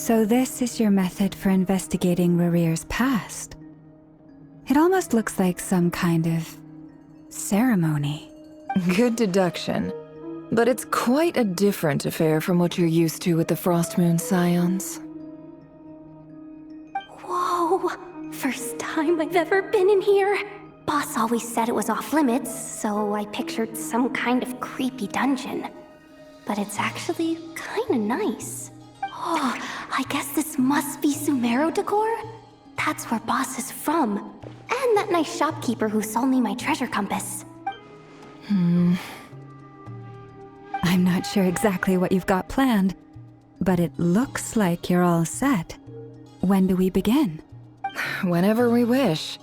So this is your method for investigating Rarir's past. It almost looks like some kind of ceremony. Good deduction. But it's quite a different affair from what you're used to with the Frost Moon Scions. Whoa! First time I've ever been in here. Boss always said it was off limits, so I pictured some kind of creepy dungeon. But it's actually kinda nice. Oh, I guess this must be Sumero decor? That's where Boss is from. And that nice shopkeeper who sold me my treasure compass. I'm not sure exactly what you've got planned, but it looks like you're all set. When do we begin? Whenever we wish.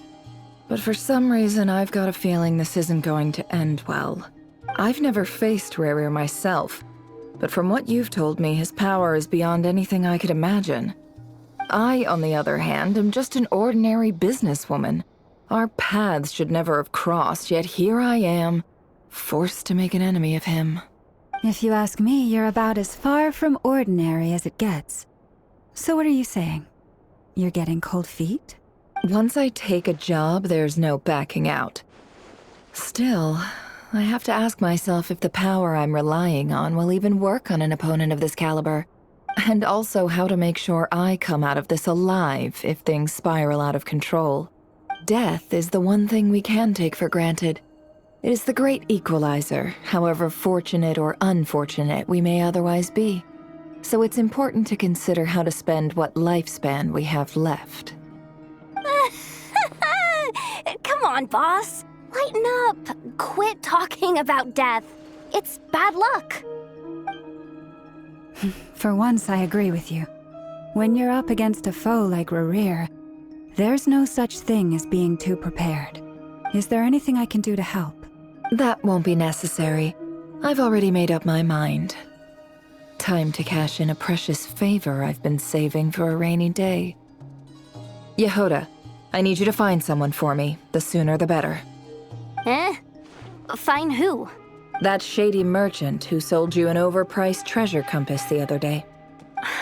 But for some reason, I've got a feeling this isn't going to end well. I've never faced Rarir myself, but from what you've told me, his power is beyond anything I could imagine. I, on the other hand, am just an ordinary businesswoman. Our paths should never have crossed, yet here I am, forced to make an enemy of him. If you ask me, you're about as far from ordinary as it gets. So what are you saying? You're getting cold feet? Once I take a job, there's no backing out. Still, I have to ask myself if the power I'm relying on will even work on an opponent of this caliber. And also how to make sure I come out of this alive if things spiral out of control. Death is the one thing we can take for granted. It is the great equalizer, however fortunate or unfortunate we may otherwise be. So it's important to consider how to spend what lifespan we have left. Come on, boss. Lighten up. Quit talking about death. It's bad luck. For once, I agree with you. When you're up against a foe like Rarir, there's no such thing as being too prepared. Is there anything I can do to help? That won't be necessary. I've already made up my mind. Time to cash in a precious favor I've been saving for a rainy day. Yehoda, I need you to find someone for me. The sooner the better. Eh? Find who? That shady merchant who sold you an overpriced treasure compass the other day.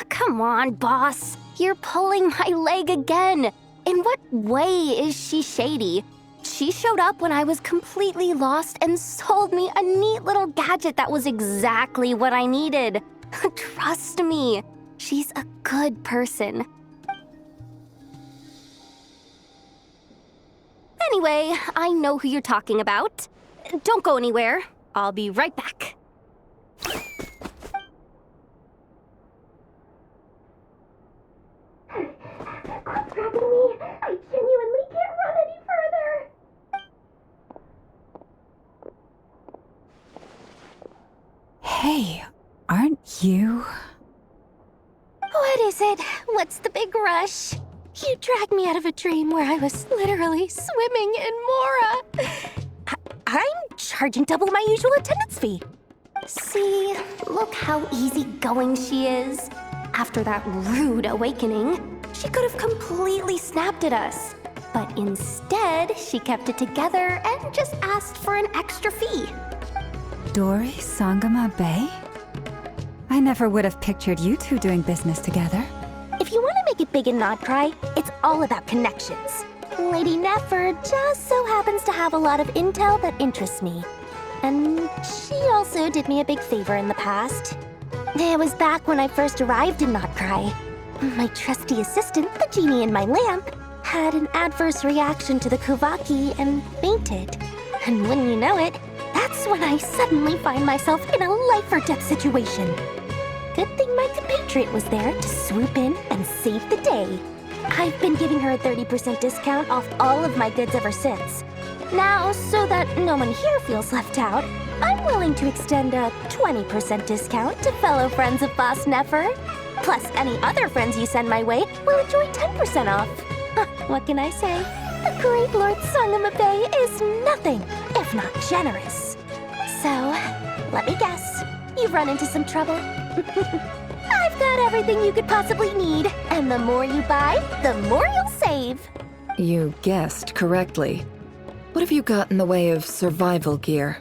Come on, boss. You're pulling my leg again. In what way is she shady? She showed up when I was completely lost and sold me a neat little gadget that was exactly what I needed. Trust me, she's a good person. Anyway, I know who you're talking about. Don't go anywhere. I'll be right back. Quit grabbing me. I genuinely can't run any further. Hey, aren't you? What is it? What's the big rush? You dragged me out of a dream where I was literally swimming in Mora. I'm charging double my usual attendance fee. See, look how easygoing she is. After that rude awakening, she could have completely snapped at us. But instead, she kept it together and just asked for an extra fee. Dori Sangama Bay? I never would have pictured you two doing business together. If you want to make it big in Nodcry, it's all about connections. Lady Nefer just so happens to have a lot of intel that interests me. And she also did me a big favor in the past. It was back when I first arrived in Nodcry. My trusty assistant, the genie in my lamp, had an adverse reaction to the Kuvaki and fainted. And wouldn't you know it, that's when I suddenly find myself in a life-or-death situation. Good thing my compatriot was there to swoop in and save the day. I've been giving her a 30% discount off all of my goods ever since. Now, so that no one here feels left out, I'm willing to extend a 20% discount to fellow friends of Boss Nefer. Plus, any other friends you send my way will enjoy 10% off. What can I say? The great Lord Sangama Bay is nothing if not generous. So, let me guess. You've run into some trouble? I've got everything you could possibly need, and the more you buy, the more you'll save. You guessed correctly. What have you got in the way of survival gear?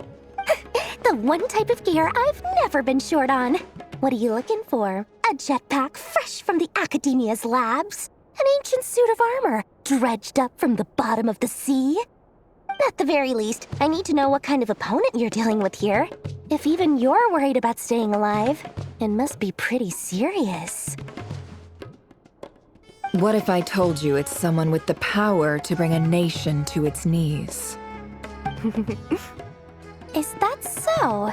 The one type of gear I've never been short on. What are you looking for? A jetpack fresh from the Academia's labs. An ancient suit of armor dredged up from the bottom of the sea. At the very least, I need to know what kind of opponent you're dealing with here. If even you're worried about staying alive, it must be pretty serious. What if I told you it's someone with the power to bring a nation to its knees? Is that so?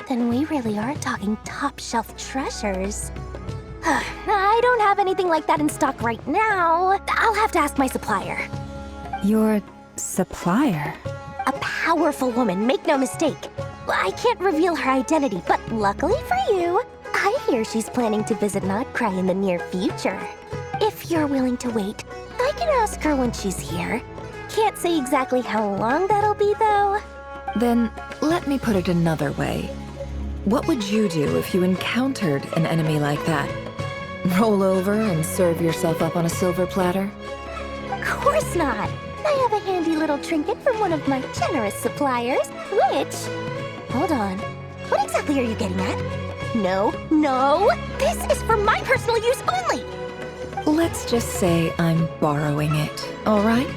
Then we really are talking top-shelf treasures. I don't have anything like that in stock right now. I'll have to ask my supplier. Your supplier? A powerful woman, make no mistake. I can't reveal her identity, but luckily for you, I hear she's planning to visit Notcry in the near future. If you're willing to wait, I can ask her when she's here. Can't say exactly how long that'll be, though. Then, let me put it another way. What would you do if you encountered an enemy like that? Roll over and serve yourself up on a silver platter? Of course not. I have a handy little trinket from one of my generous suppliers, which... Hold on. What exactly are you getting at? No, this is for my personal use only! Let's just say I'm borrowing it, all right?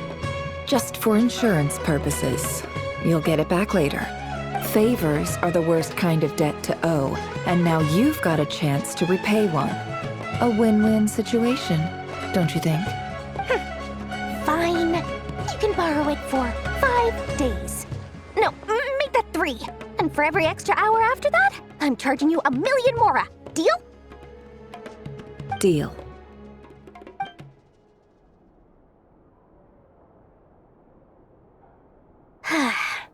Just for insurance purposes. You'll get it back later. Favors are the worst kind of debt to owe, and now you've got a chance to repay one. A win-win situation, don't you think? Fine. You can borrow it for 5 days. No, make that 3. And for every extra hour after that, I'm charging you 1,000,000 mora. Deal? Deal.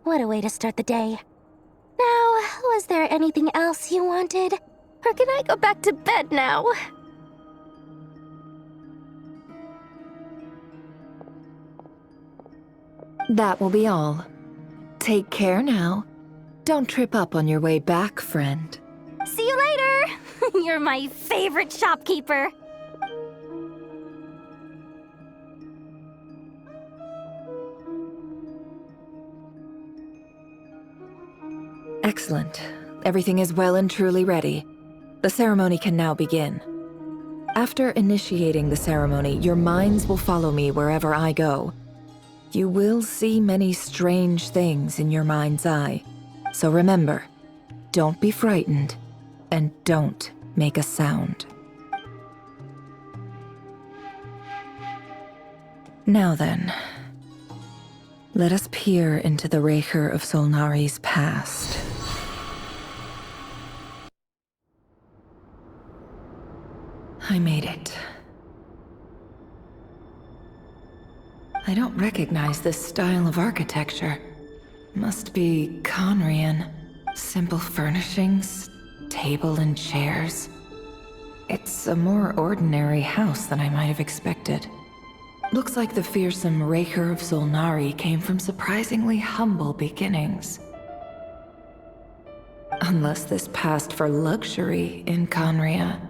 What a way to start the day. Now, was there anything else you wanted? Or can I go back to bed now? That will be all. Take care now. Don't trip up on your way back, friend. See you later! You're my favorite shopkeeper. Excellent. Everything is well and truly ready. The ceremony can now begin. After initiating the ceremony, your minds will follow me wherever I go. You will see many strange things in your mind's eye. So remember, don't be frightened, and don't make a sound. Now then, let us peer into the Raker of Solnari's past. I made it. I don't recognize this style of architecture. Must be Conrian. Simple furnishings, table and chairs. It's a more ordinary house than I might have expected. Looks like the fearsome Raker of Solnari came from surprisingly humble beginnings. Unless this passed for luxury in Conria.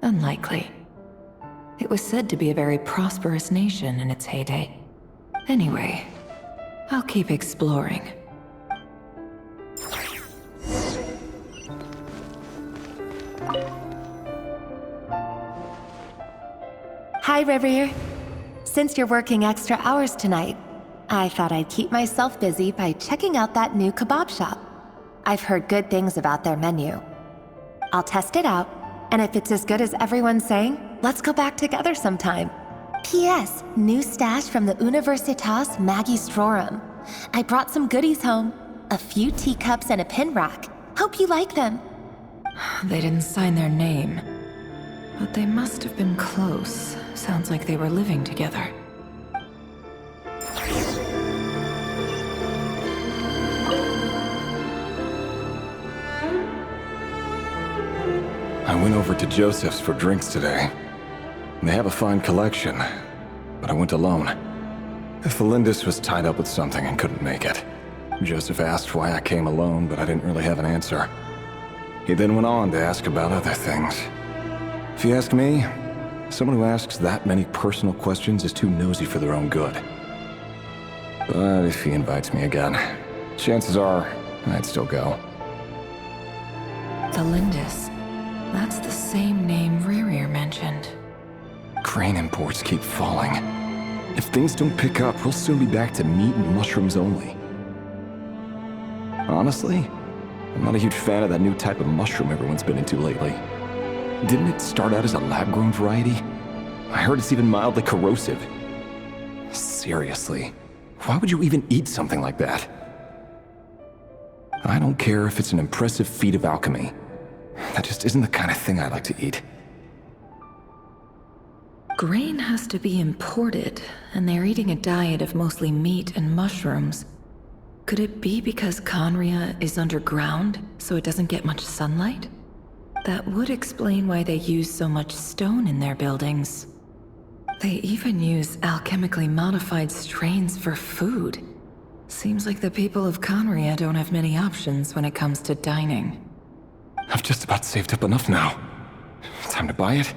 Unlikely. It was said to be a very prosperous nation in its heyday. Anyway, I'll keep exploring. Hi, River. Since you're working extra hours tonight, I thought I'd keep myself busy by checking out that new kebab shop. I've heard good things about their menu. I'll test it out, and if it's as good as everyone's saying, let's go back together sometime. P.S. New stash from the Universitas Magistrorum. I brought some goodies home. A few teacups and a pin rack. Hope you like them. They didn't sign their name, but they must have been close. Sounds like they were living together. I went over to Joseph's for drinks today. They have a fine collection, but I went alone. Felindis was tied up with something and couldn't make it. Joseph asked why I came alone, but I didn't really have an answer. He then went on to ask about other things. If you ask me, someone who asks that many personal questions is too nosy for their own good. But if he invites me again, chances are I'd still go. The Lindis. That's the same name Rerir mentioned. Grain imports keep falling. If things don't pick up, we'll soon be back to meat and mushrooms only. Honestly, I'm not a huge fan of that new type of mushroom everyone's been into lately. Didn't it start out as a lab-grown variety? I heard it's even mildly corrosive. Seriously, why would you even eat something like that? I don't care if it's an impressive feat of alchemy. That just isn't the kind of thing I like to eat. Grain has to be imported, and they're eating a diet of mostly meat and mushrooms. Could it be because Conria is underground, so it doesn't get much sunlight? That would explain why they use so much stone in their buildings. They even use alchemically modified strains for food. Seems like the people of Conria don't have many options when it comes to dining. I've just about saved up enough now. Time to buy it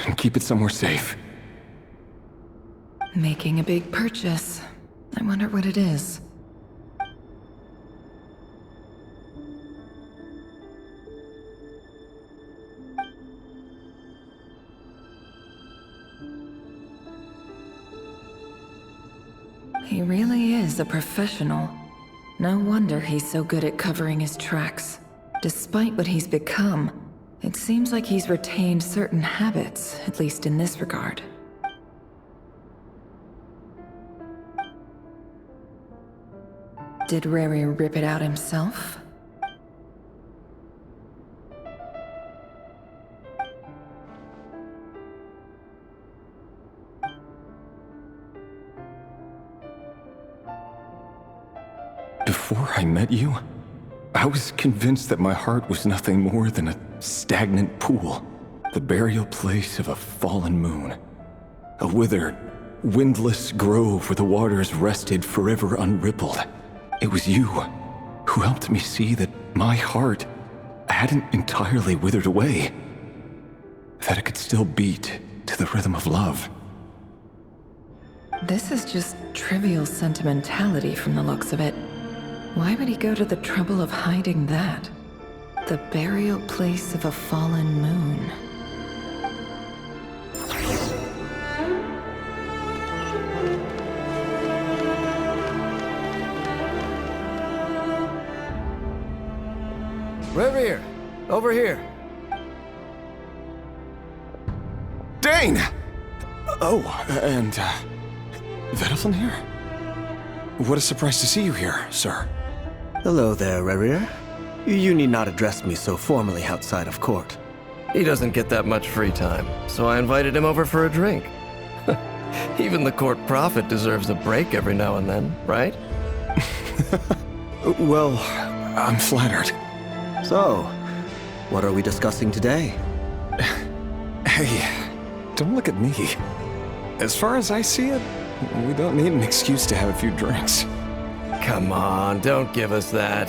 and keep it somewhere safe. Making a big purchase. I wonder what it is. He really is a professional. No wonder he's so good at covering his tracks. Despite what he's become, it seems like he's retained certain habits, at least in this regard. Did Rerir rip it out himself? Before I met you, I was convinced that my heart was nothing more than a stagnant pool, the burial place of a fallen moon. A withered, windless grove where the waters rested forever unrippled. It was you who helped me see that my heart hadn't entirely withered away, that it could still beat to the rhythm of love. This is just trivial sentimentality from the looks of it. Why would he go to the trouble of hiding that? The burial place of a fallen moon. Rerir, over here. Dane! Oh, and, Vedalfin here? What a surprise to see you here, sir. Hello there, Rerir. You need not address me so formally outside of court. He doesn't get that much free time, so I invited him over for a drink. Even the court prophet deserves a break every now and then, right? Well, I'm flattered. So, what are we discussing today? Hey, don't look at me. As far as I see it, we don't need an excuse to have a few drinks. Come on, don't give us that.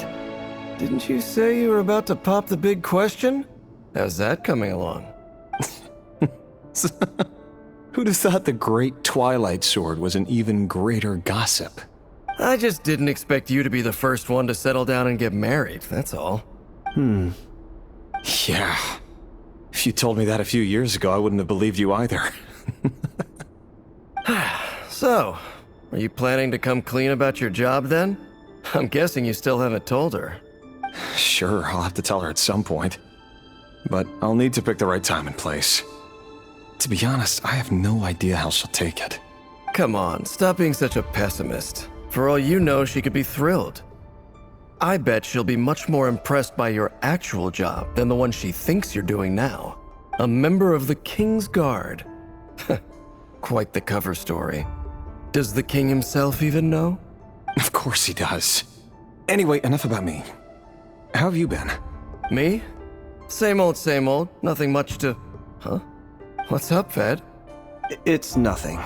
Didn't you say you were about to pop the big question? How's that coming along? Who'd have thought the great Twilight Sword was an even greater gossip? I just didn't expect you to be the first one to settle down and get married, that's all. Yeah. If you told me that a few years ago, I wouldn't have believed you either. So, are you planning to come clean about your job then? I'm guessing you still haven't told her. Sure, I'll have to tell her at some point. But I'll need to pick the right time and place. To be honest, I have no idea how she'll take it. Come on, stop being such a pessimist. For all you know, she could be thrilled. I bet she'll be much more impressed by your actual job than the one she thinks you're doing now. A member of the King's Guard. Quite the cover story. Does the king himself even know? Of course he does. Anyway, enough about me. How have you been? Me? Same old, nothing much to... Huh? What's up, Ved? It's nothing.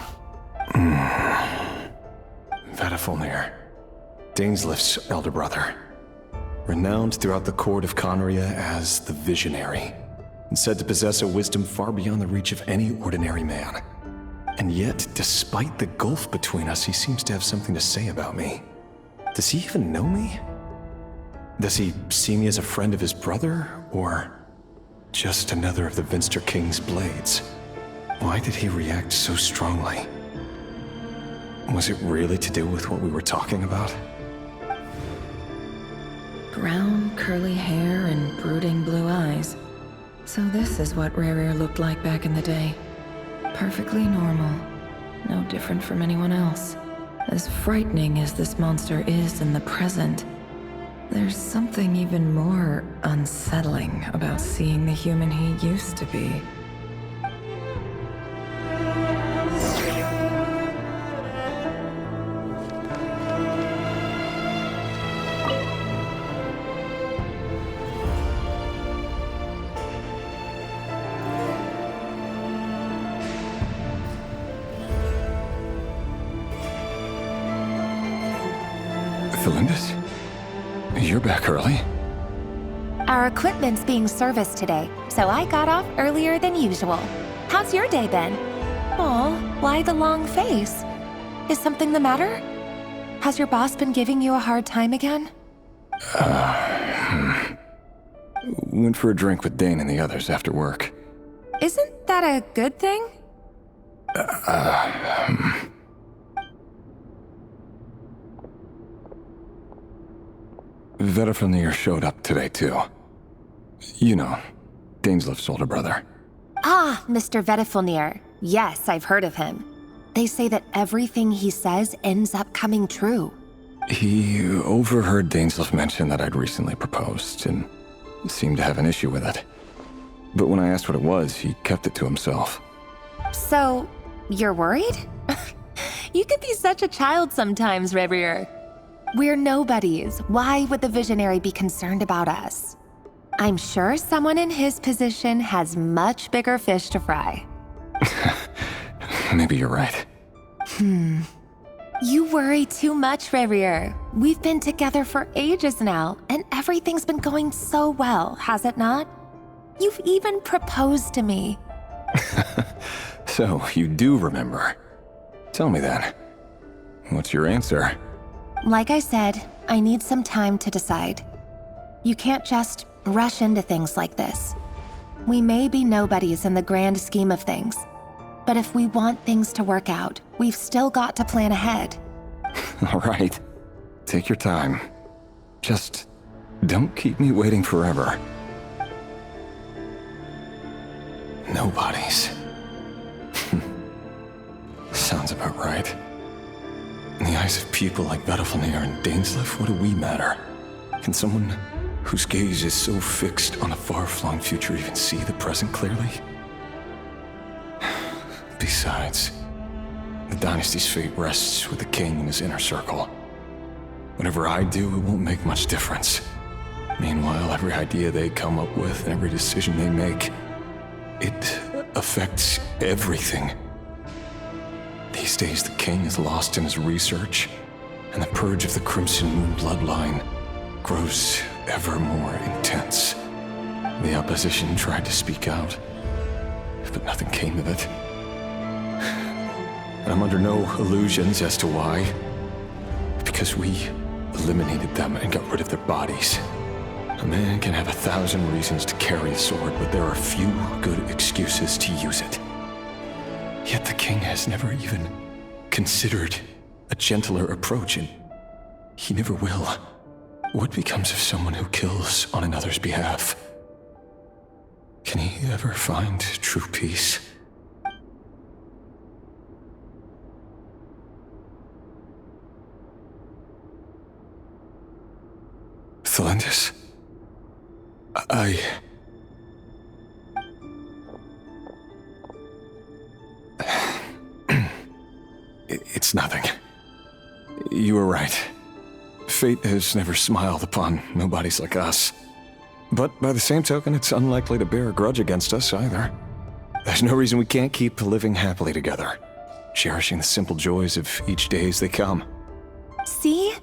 Vedalfin, Dainslift's elder brother. Renowned throughout the court of Conria as the Visionary, and said to possess a wisdom far beyond the reach of any ordinary man. And yet, despite the gulf between us, he seems to have something to say about me. Does he even know me? Does he see me as a friend of his brother, or just another of the Vinster King's blades? Why did he react so strongly? Was it really to do with what we were talking about? Brown, curly hair and brooding blue eyes. So this is what Rerir looked like back in the day. Perfectly normal. No different from anyone else. As frightening as this monster is in the present, there's something even more unsettling about seeing the human he used to be. Felindis? You're back early? Our equipment's being serviced today, so I got off earlier than usual. How's your day been? Aw, why the long face? Is something the matter? Has your boss been giving you a hard time again? Went for a drink with Dane and the others after work. Isn't that a good thing? Vedifilnir showed up today, too. You know, Daneslif's older brother. Ah, Mr. Vedifilnir. Yes, I've heard of him. They say that everything he says ends up coming true. He overheard Daneslif mention that I'd recently proposed, and seemed to have an issue with it. But when I asked what it was, he kept it to himself. So, you're worried? You could be such a child sometimes, Rerir. We're nobodies. Why would the visionary be concerned about us? I'm sure someone in his position has much bigger fish to fry. Maybe you're right. You worry too much, Rerir. We've been together for ages now, and everything's been going so well, has it not? You've even proposed to me. So, you do remember. Tell me then. What's your answer? Like I said, I need some time to decide. You can't just rush into things like this. We may be nobodies in the grand scheme of things, but if we want things to work out, we've still got to plan ahead. All right. Take your time. Just don't keep me waiting forever. Nobodies. Sounds about right. In the eyes of people like Vedifilnir and Daneslif, what do we matter? Can someone whose gaze is so fixed on a far-flung future even see the present clearly? Besides, the dynasty's fate rests with the king and his inner circle. Whatever I do, it won't make much difference. Meanwhile, every idea they come up with and every decision they make, it affects everything. These days, the king is lost in his research, and the purge of the Crimson Moon bloodline grows ever more intense. The opposition tried to speak out, but nothing came of it. And I'm under no illusions as to why. Because we eliminated them and got rid of their bodies. A man can have 1,000 reasons to carry a sword, but there are few good excuses to use it. Yet the king has never even considered a gentler approach, and he never will. What becomes of someone who kills on another's behalf? Can he ever find true peace? Felindis, It's nothing. You were right. Fate has never smiled upon nobodies like us. But by the same token, it's unlikely to bear a grudge against us either. There's no reason we can't keep living happily together, cherishing the simple joys of each day as they come. See?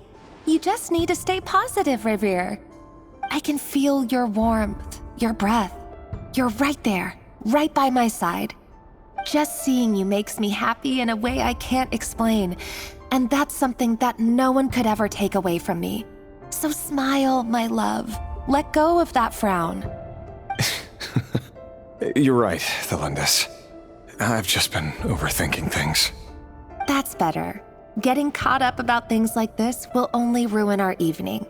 You just need to stay positive, Rerir. I can feel your warmth, your breath. You're right there, right by my side. Just seeing you makes me happy in a way I can't explain, and that's something that no one could ever take away from me. So smile, my love. Let go of that frown. You're right, Thelindis. I've just been overthinking things. That's better. Getting caught up about things like this will only ruin our evening.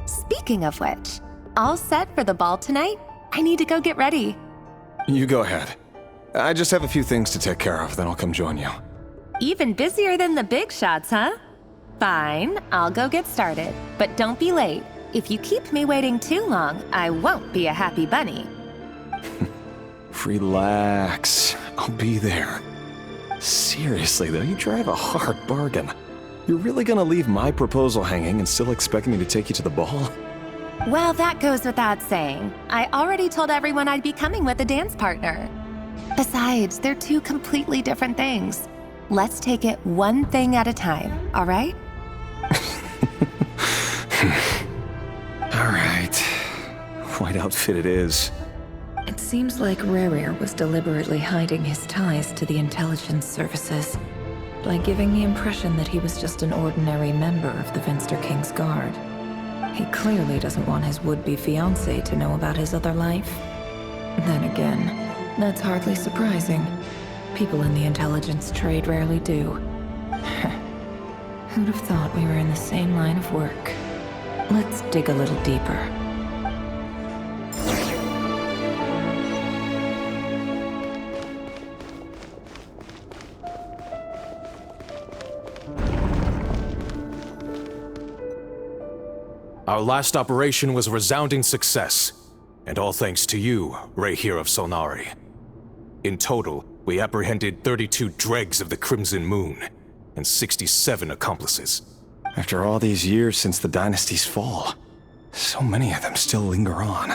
Speaking of which, all set for the ball tonight? I need to go get ready. You go ahead. I just have a few things to take care of, then I'll come join you. Even busier than the big shots, huh? Fine, I'll go get started. But don't be late. If you keep me waiting too long, I won't be a happy bunny. Relax. I'll be there. Seriously, though, you drive a hard bargain. You're really gonna leave my proposal hanging and still expect me to take you to the ball? Well, that goes without saying. I already told everyone I'd be coming with a dance partner. Besides, they're two completely different things. Let's take it one thing at a time, all right? All right. White outfit it is. It seems like Rerir was deliberately hiding his ties to the intelligence services by giving the impression that he was just an ordinary member of the Venster King's Guard. He clearly doesn't want his would-be fiancée to know about his other life. Then again, that's hardly surprising. People in the intelligence trade rarely do. Who'd have thought we were in the same line of work? Let's dig a little deeper. Our last operation was a resounding success, and all thanks to you, Rerir of Solnari. In total, we apprehended 32 dregs of the Crimson Moon, and 67 accomplices. After all these years since the dynasty's fall, so many of them still linger on.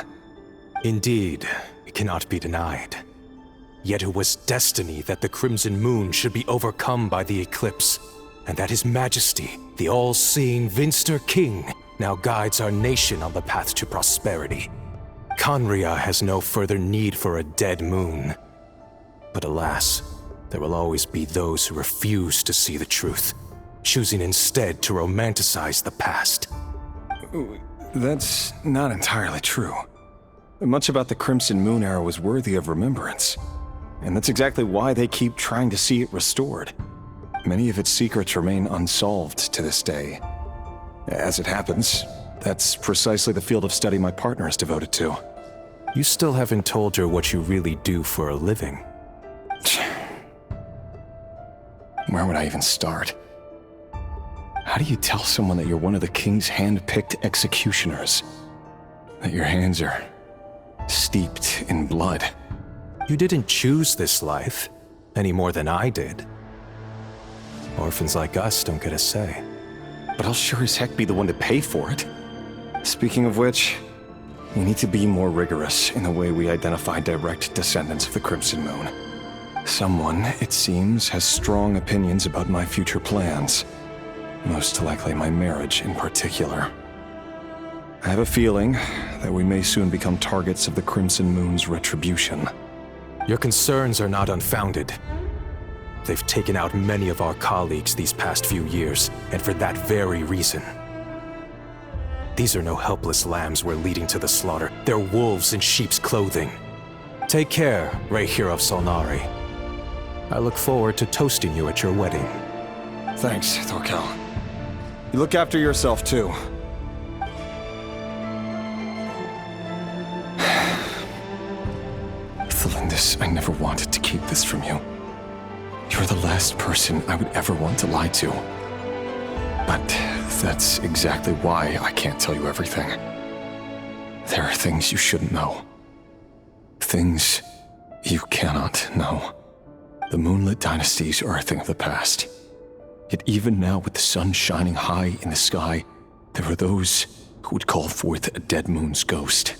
Indeed, it cannot be denied. Yet it was destiny that the Crimson Moon should be overcome by the eclipse, and that His Majesty, the all-seeing Venster King, now guides our nation on the path to prosperity. Conria has no further need for a dead moon. But alas, there will always be those who refuse to see the truth, choosing instead to romanticize the past. That's not entirely true. Much about the Crimson Moon era was worthy of remembrance, and that's exactly why they keep trying to see it restored. Many of its secrets remain unsolved to this day. As it happens, that's precisely the field of study my partner is devoted to. You still haven't told her what you really do for a living. Where would I even start? How do you tell someone that you're one of the king's hand-picked executioners? That your hands are steeped in blood? You didn't choose this life, any more than I did. Orphans like us don't get a say. But I'll sure as heck be the one to pay for it. Speaking of which, we need to be more rigorous in the way we identify direct descendants of the Crimson Moon. Someone, it seems, has strong opinions about my future plans. Most likely my marriage in particular. I have a feeling that we may soon become targets of the Crimson Moon's retribution. Your concerns are not unfounded. They've taken out many of our colleagues these past few years, and for that very reason. These are no helpless lambs we're leading to the slaughter. They're wolves in sheep's clothing. Take care, Rerir of Solnari. I look forward to toasting you at your wedding. Thanks, Thorkel. You look after yourself, too. Thelindis, I never wanted to keep this from you. You're the last person I would ever want to lie to. But that's exactly why I can't tell you everything. There are things you shouldn't know. Things you cannot know. The moonlit dynasties are a thing of the past. Yet even now, with the sun shining high in the sky, there are those who would call forth a dead moon's ghost.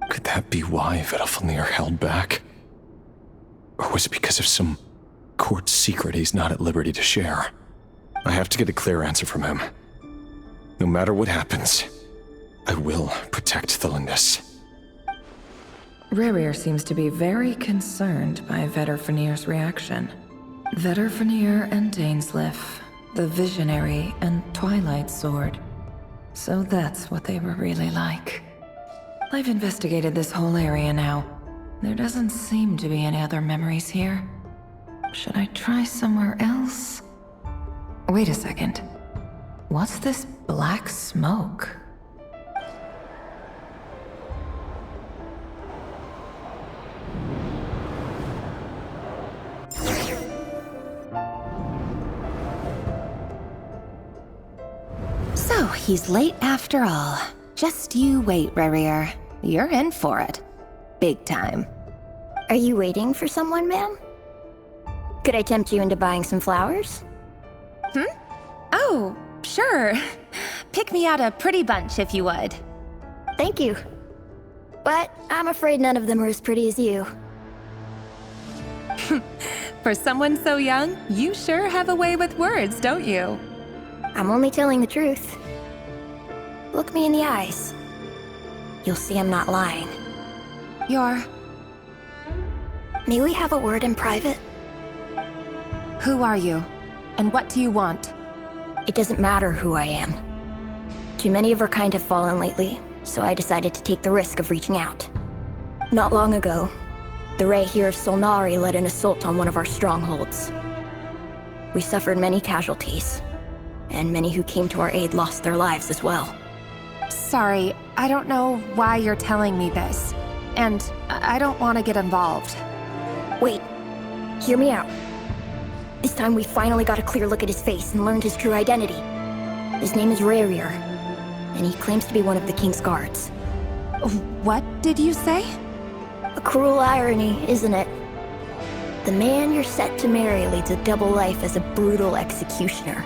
Could that be why Vedalfnir held back? Or was it because of some court secret he's not at liberty to share? I have to get a clear answer from him. No matter what happens, I will protect Thelindis. Rerir seems to be very concerned by Vedalfnir's reaction. Vedalfnir and Dainsleif, the Visionary and Twilight Sword. So that's what they were really like. I've investigated this whole area now. There doesn't seem to be any other memories here. Should I try somewhere else? Wait a second. What's this black smoke? So, he's late after all. Just you wait, Rerir. You're in for it. Big time. Are you waiting for someone, ma'am? Could I tempt you into buying some flowers? Oh, sure. Pick me out a pretty bunch if you would. Thank you. But I'm afraid none of them are as pretty as you. For someone so young, you sure have a way with words, don't you? I'm only telling the truth. Look me in the eyes. You'll see I'm not lying. You're... May we have a word in private? Who are you? And what do you want? It doesn't matter who I am. Too many of our kind have fallen lately, so I decided to take the risk of reaching out. Not long ago, the Ray here of Solnari led an assault on one of our strongholds. We suffered many casualties, and many who came to our aid lost their lives as well. Sorry, I don't know why you're telling me this. And I don't want to get involved. Wait, hear me out. This time we finally got a clear look at his face and learned his true identity. His name is Rerir, and he claims to be one of the King's guards. What did you say? A cruel irony, isn't it? The man you're set to marry leads a double life as a brutal executioner.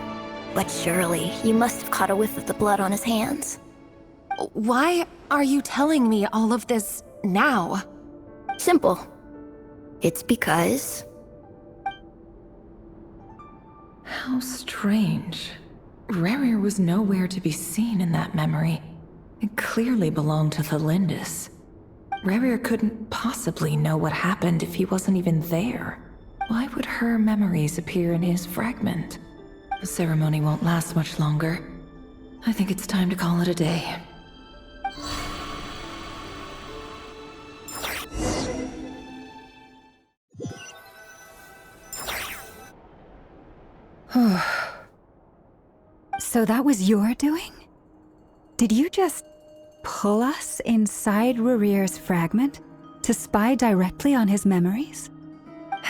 But surely, you must have caught a whiff of the blood on his hands. Why are you telling me all of this now? Simple. It's because... How strange. Rerir was nowhere to be seen in that memory. It clearly belonged to Thelindis. Rerir couldn't possibly know what happened if he wasn't even there. Why would her memories appear in his fragment? The ceremony won't last much longer. I think it's time to call it a day. So that was your doing? Did you just pull us inside Rerir's fragment to spy directly on his memories?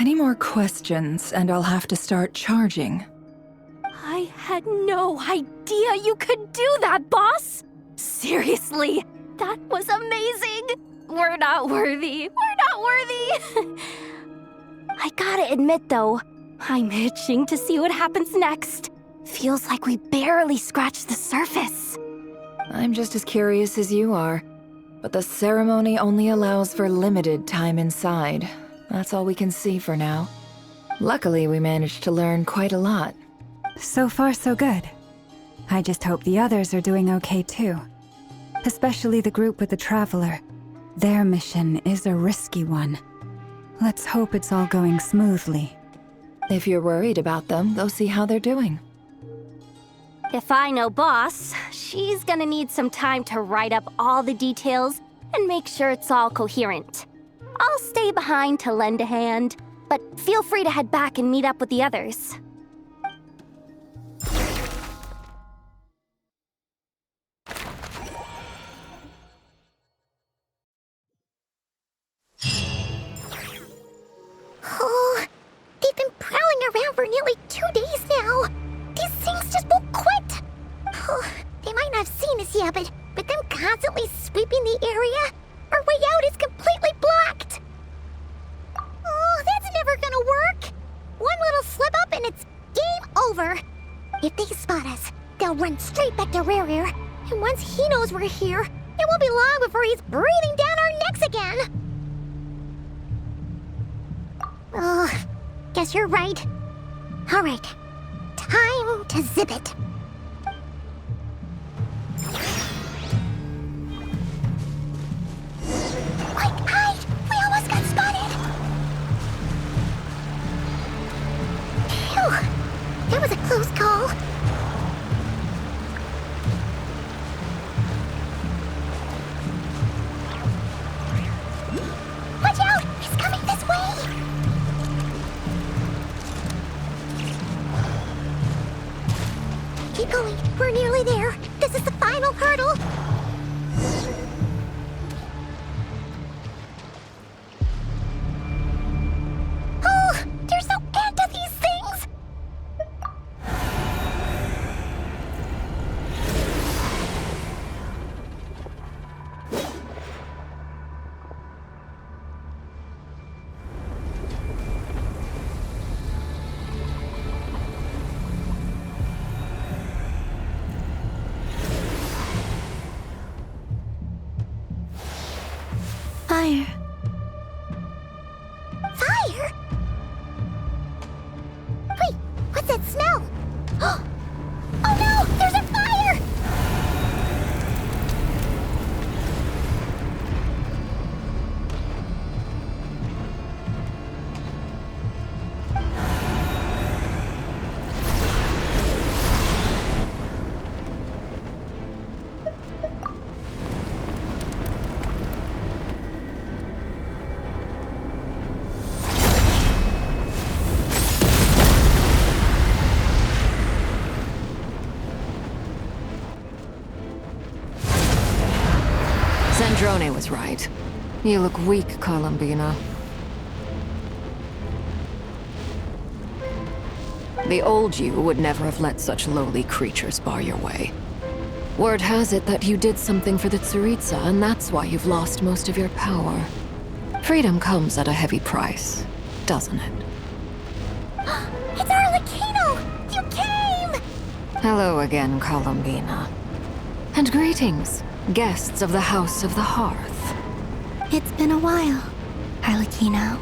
Any more questions, and I'll have to start charging. I had no idea you could do that, boss! Seriously, that was amazing! We're not worthy. We're not worthy! I gotta admit, though, I'm itching to see what happens next. Feels like we barely scratched the surface. I'm just as curious as you are, but the ceremony only allows for limited time inside. That's all we can see for now. Luckily, we managed to learn quite a lot. So far, so good. I just hope the others are doing okay too. Especially the group with the Traveler. Their mission is a risky one. Let's hope it's all going smoothly. If you're worried about them, go see how they're doing. If I know Boss, she's gonna need some time to write up all the details and make sure it's all coherent. I'll stay behind to lend a hand, but feel free to head back and meet up with the others. Oh, they've been prowling around for nearly 2 days now. These things just won't quit. Oh, they might not have seen us yet, but them constantly sweeping the area, our way out is completely blocked. Oh, that's never gonna work. One little slip up and it's game over. If they spot us, they'll run straight back to Rerir. And once he knows we're here, it won't be long before he's breathing down our necks again. Oh, guess you're right. All right, time to zip it. Quick, we almost got spotted. Phew, that was a close call. Keep going. We're nearly there. This is the final hurdle. Oh, there's no end to these things. Fire. Fire? Wait, what's that smell? Oh no, there's a fire! Sandrone was right. You look weak, Columbina. The old you would never have let such lowly creatures bar your way. Word has it that you did something for the Tsaritsa, and that's why you've lost most of your power. Freedom comes at a heavy price, doesn't it? It's Arlecchino! You came! Hello again, Columbina. And greetings, guests of the House of the Hearth. It's been a while, Arlecchino.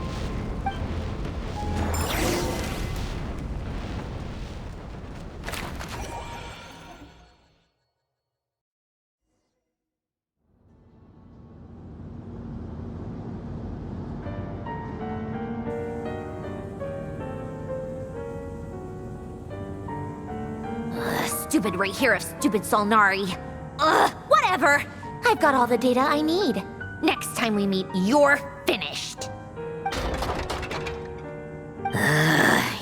Stupid right here of stupid Solnari. Ugh, whatever. I've got all the data I need. Next time we meet, you're finished.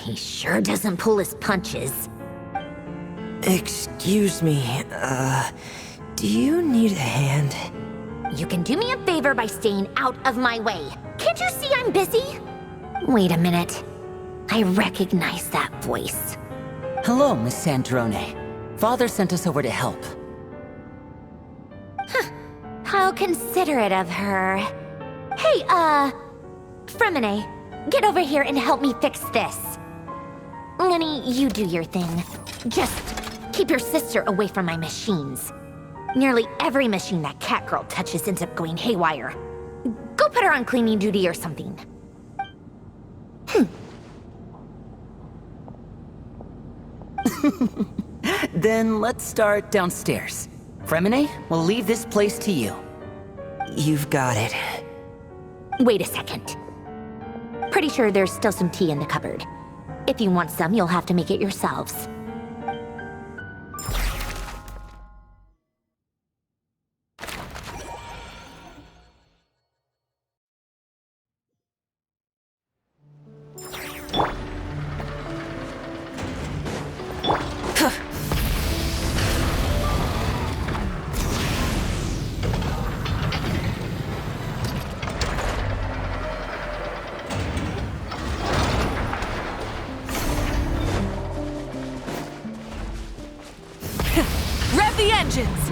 He sure doesn't pull his punches. Excuse me, do you need a hand? You can do me a favor by staying out of my way. Can't you see I'm busy? Wait a minute. I recognize that voice. Hello, Miss Sandrone. Father sent us over to help. How considerate of her. Hey, Fremine, get over here and help me fix this. Lenny, you do your thing. Just keep your sister away from my machines. Nearly every machine that cat girl touches ends up going haywire. Go put her on cleaning duty or something. Then let's start downstairs. Fremine, we'll leave this place to you. You've got it. Wait a second. Pretty sure there's still some tea in the cupboard. If you want some, you'll have to make it yourselves. Rev the engines!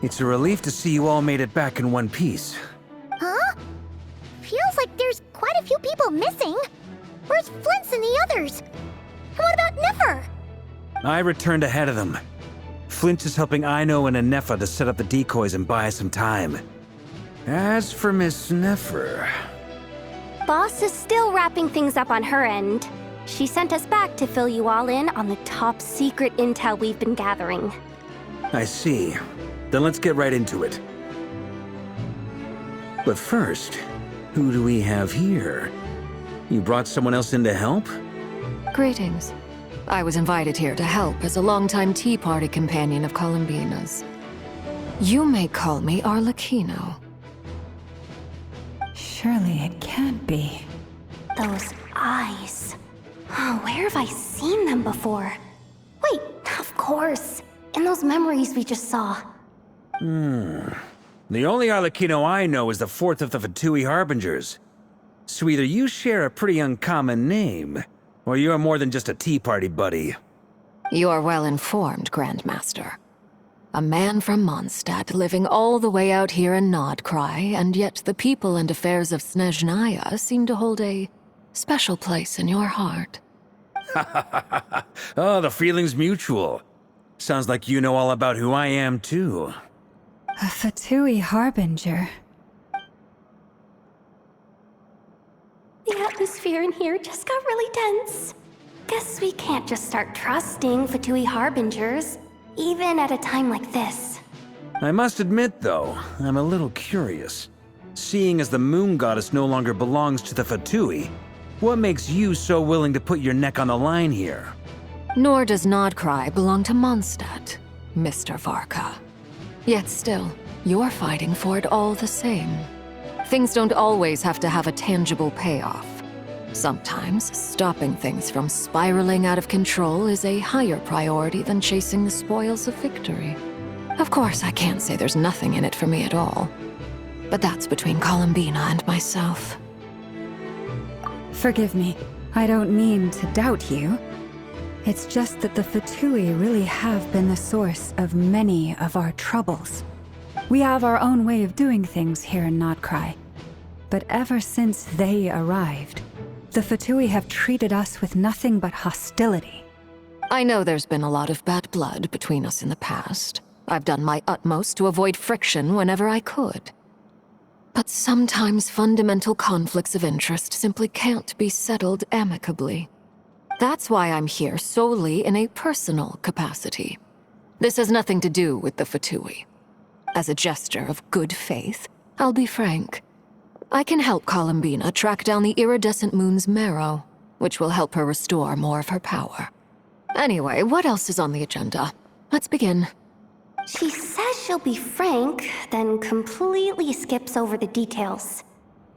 It's a relief to see you all made it back in one piece. Huh? Feels like there's quite a few people missing. Where's Flint's and the others? And what about Nefer? I returned ahead of them. Flint is helping Aino and Anefa to set up the decoys and buy us some time. As for Miss Nefer... Boss is still wrapping things up on her end. She sent us back to fill you all in on the top secret intel we've been gathering. I see. Then let's get right into it. But first, who do we have here? You brought someone else in to help? Greetings. I was invited here to help as a longtime tea party companion of Columbina's. You may call me Arlecchino. Surely it can't be. Those eyes. Oh, where have I seen them before? Wait, of course. In those memories we just saw. The only Arlecchino I know is the fourth of the Fatui Harbingers. So either you share a pretty uncommon name, or you're more than just a tea party buddy. You're well informed, Grandmaster. A man from Mondstadt living all the way out here in Nodcry, and yet the people and affairs of Snezhnaya seem to hold a special place in your heart. Oh, the feeling's mutual. Sounds like you know all about who I am, too. A Fatui Harbinger. The atmosphere in here just got really tense. Guess we can't just start trusting Fatui Harbingers, even at a time like this. I must admit, though, I'm a little curious. Seeing as the Moon Goddess no longer belongs to the Fatui, what makes you so willing to put your neck on the line here? Nor does Nodcry belong to Mondstadt, Mr. Varka. Yet still, you're fighting for it all the same. Things don't always have to have a tangible payoff. Sometimes, stopping things from spiraling out of control is a higher priority than chasing the spoils of victory. Of course, I can't say there's nothing in it for me at all. But that's between Columbina and myself. Forgive me, I don't mean to doubt you. It's just that the Fatui really have been the source of many of our troubles. We have our own way of doing things here in Nodcry. But ever since they arrived, the Fatui have treated us with nothing but hostility. I know there's been a lot of bad blood between us in the past. I've done my utmost to avoid friction whenever I could. But sometimes fundamental conflicts of interest simply can't be settled amicably. That's why I'm here solely in a personal capacity. This has nothing to do with the Fatui. As a gesture of good faith, I'll be frank. I can help Columbina track down the iridescent moon's marrow, which will help her restore more of her power. Anyway, what else is on the agenda? Let's begin. She says she'll be frank, then completely skips over the details.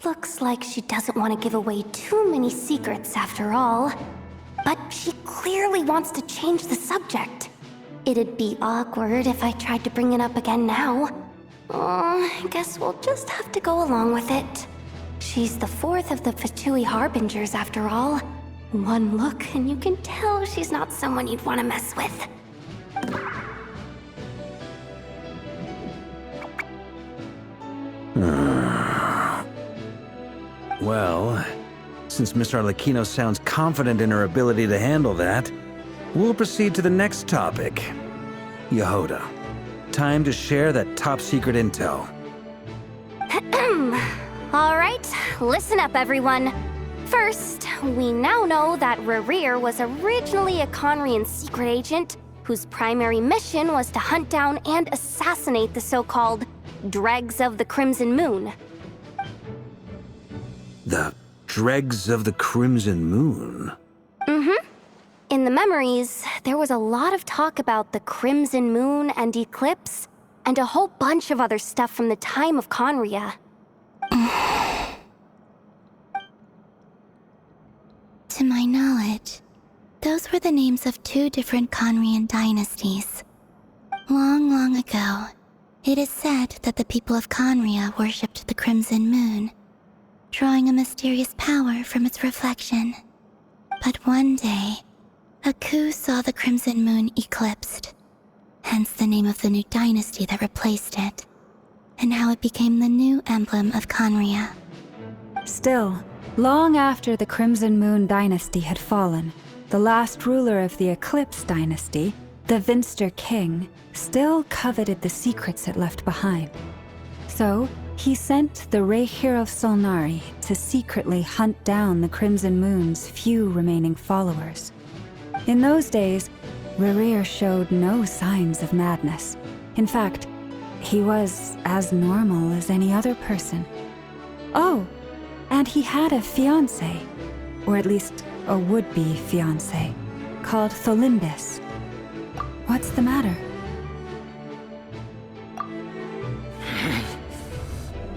Looks like she doesn't want to give away too many secrets after all. But she clearly wants to change the subject. It'd be awkward if I tried to bring it up again now. I guess we'll just have to go along with it. She's the fourth of the Fatui Harbingers after all. One look and you can tell she's not someone you'd want to mess with. Well, since Miss Arlecchino sounds confident in her ability to handle that, we'll proceed to the next topic. Yehoda, time to share that top-secret intel. Alright, listen up everyone. First, we now know that Rerir was originally a Conrian secret agent whose primary mission was to hunt down and assassinate the so-called Dregs of the Crimson Moon. The Dregs of the Crimson Moon? In the memories, there was a lot of talk about the Crimson Moon and Eclipse, and a whole bunch of other stuff from the time of Conria. To my knowledge, those were the names of two different Conrian dynasties. Long, long ago, it is said that the people of Conria worshipped the Crimson Moon, drawing a mysterious power from its reflection. But one day, a coup saw the Crimson Moon eclipsed, hence the name of the new dynasty that replaced it, and how it became the new emblem of Conria. Still, long after the Crimson Moon dynasty had fallen, the last ruler of the Eclipse dynasty, the Vinster King, still coveted the secrets it left behind. So, he sent the Rehir of Solnari to secretly hunt down the Crimson Moon's few remaining followers. In those days, Rerir showed no signs of madness. In fact, he was as normal as any other person. Oh, and he had a fiancée. or at least a would-be fiancé, called Tholindis. What's the matter?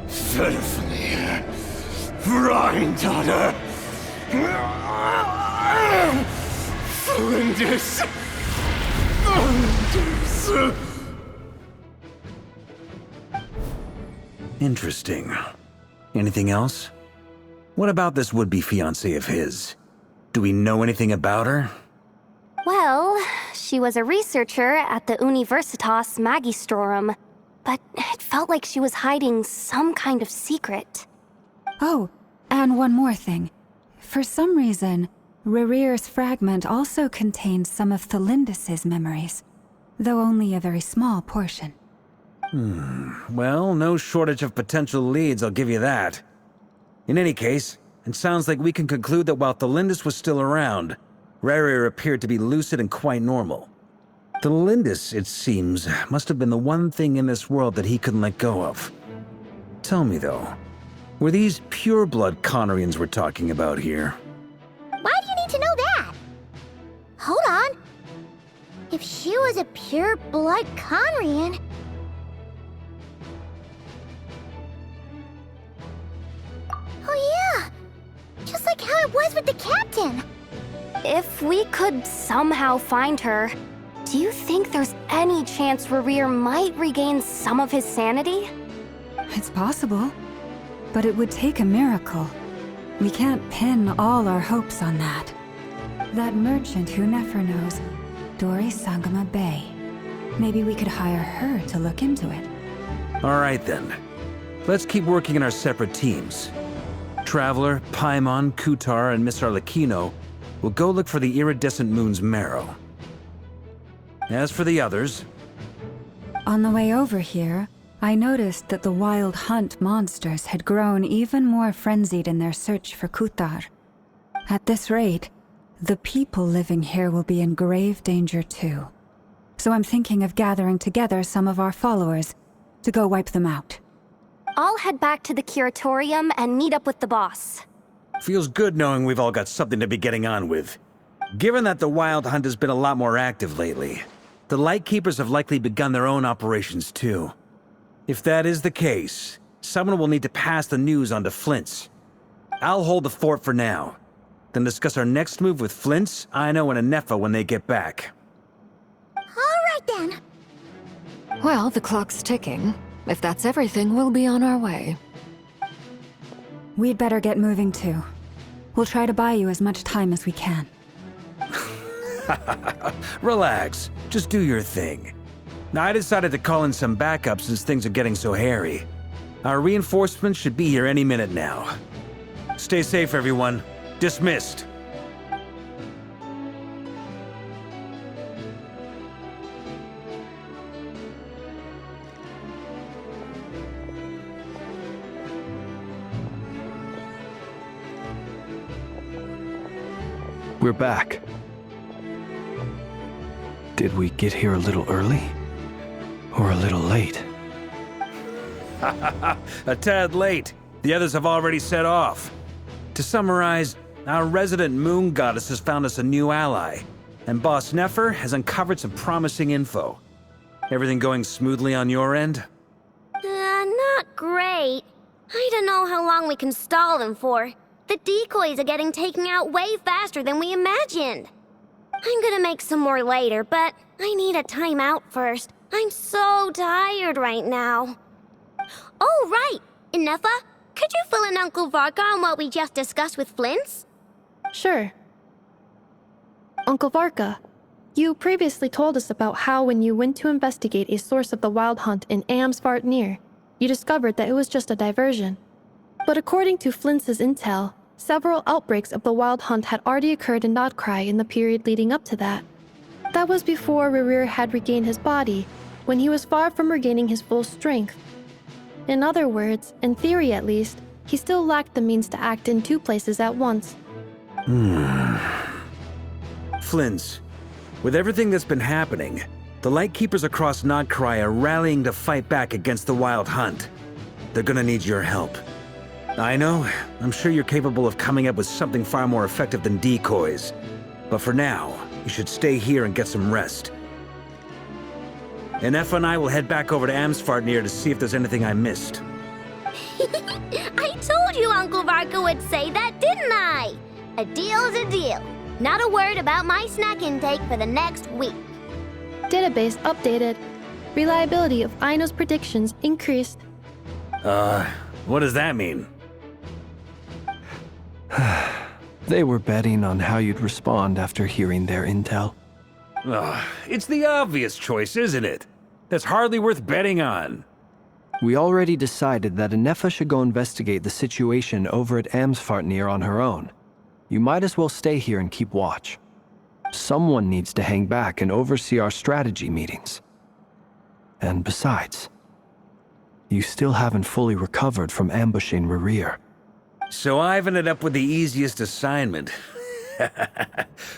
Filthy, Rhine-daughter! Flinders! Interesting. Anything else? What about this would-be fiancé of his? Do we know anything about her? Well, she was a researcher at the Universitas Magistrorum, but it felt like she was hiding some kind of secret. Oh, and one more thing. For some reason, Rerear's fragment also contained some of Tholindis' memories, though only a very small portion. Well, no shortage of potential leads, I'll give you that. In any case, it sounds like we can conclude that while Tholindis was still around, Rerear appeared to be lucid and quite normal. Tholindis, it seems, must have been the one thing in this world that he couldn't let go of. Tell me though, were these pure-blood Conorians we're talking about here? Why do you need to know that? Hold on. If she was a pure-blood Conrian... Oh yeah! Just like how it was with the captain! If we could somehow find her, do you think there's any chance Rerear might regain some of his sanity? It's possible, but it would take a miracle. We can't pin all our hopes on that. That merchant who Nefer knows, Dori Sangama Bay. Maybe we could hire her to look into it. All right then. Let's keep working in our separate teams. Traveler, Paimon, Kutar, and Miss Arlecchino will go look for the iridescent moon's marrow. As for the others... On the way over here, I noticed that the Wild Hunt monsters had grown even more frenzied in their search for Kutar. At this rate, the people living here will be in grave danger too. So I'm thinking of gathering together some of our followers to go wipe them out. I'll head back to the curatorium and meet up with the boss. Feels good knowing we've all got something to be getting on with. Given that the Wild Hunt has been a lot more active lately, the Lightkeepers have likely begun their own operations too. If that is the case, someone will need to pass the news on to Flint's. I'll hold the fort for now, then discuss our next move with Flint's, Aino, and Anefa when they get back. Alright then. Well, the clock's ticking. If that's everything, we'll be on our way. We'd better get moving too. We'll try to buy you as much time as we can. Relax. Just do your thing. Now, I decided to call in some backup since things are getting so hairy. Our reinforcements should be here any minute now. Stay safe, everyone. Dismissed. We're back. Did we get here a little early? Or a little late? A tad late. The others have already set off. To summarize, our resident moon goddess has found us a new ally, and Boss Nefer has uncovered some promising info. Everything going smoothly on your end? Not great. I don't know how long we can stall them for. The decoys are getting taken out way faster than we imagined. I'm gonna make some more later, but I need a timeout first. I'm so tired right now. Oh, right! Inefa, could you fill in Uncle Varka on what we just discussed with Flint's? Sure. Uncle Varka, you previously told us about how when you went to investigate a source of the Wild Hunt in Amsvartnir, you discovered that it was just a diversion. But according to Flint's intel, several outbreaks of the Wild Hunt had already occurred in Nodcry in the period leading up to that. That was before Rerear had regained his body, when he was far from regaining his full strength. In other words, in theory at least, he still lacked the means to act in two places at once. Flint's, with everything that's been happening, the Lightkeepers across Nodcry are rallying to fight back against the Wild Hunt. They're gonna need your help. I know. I'm sure you're capable of coming up with something far more effective than decoys. But for now, you should stay here and get some rest. And Effa and I will head back over to Amsfartnir to see if there's anything I missed. I told you Uncle Varka would say that, didn't I? A deal's a deal. Not a word about my snack intake for the next week. Database updated. Reliability of Aino's predictions increased. What does that mean? They were betting on how you'd respond after hearing their intel. It's the obvious choice, isn't it? That's hardly worth betting on. We already decided that Anefa should go investigate the situation over at Amsfartnir on her own. You might as well stay here and keep watch. Someone needs to hang back and oversee our strategy meetings. And besides, you still haven't fully recovered from ambushing Rerir. So I've ended up with the easiest assignment.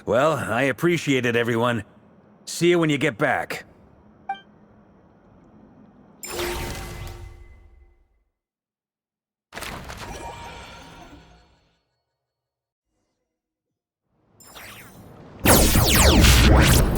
Well, I appreciate it, everyone. See you when you get back. What?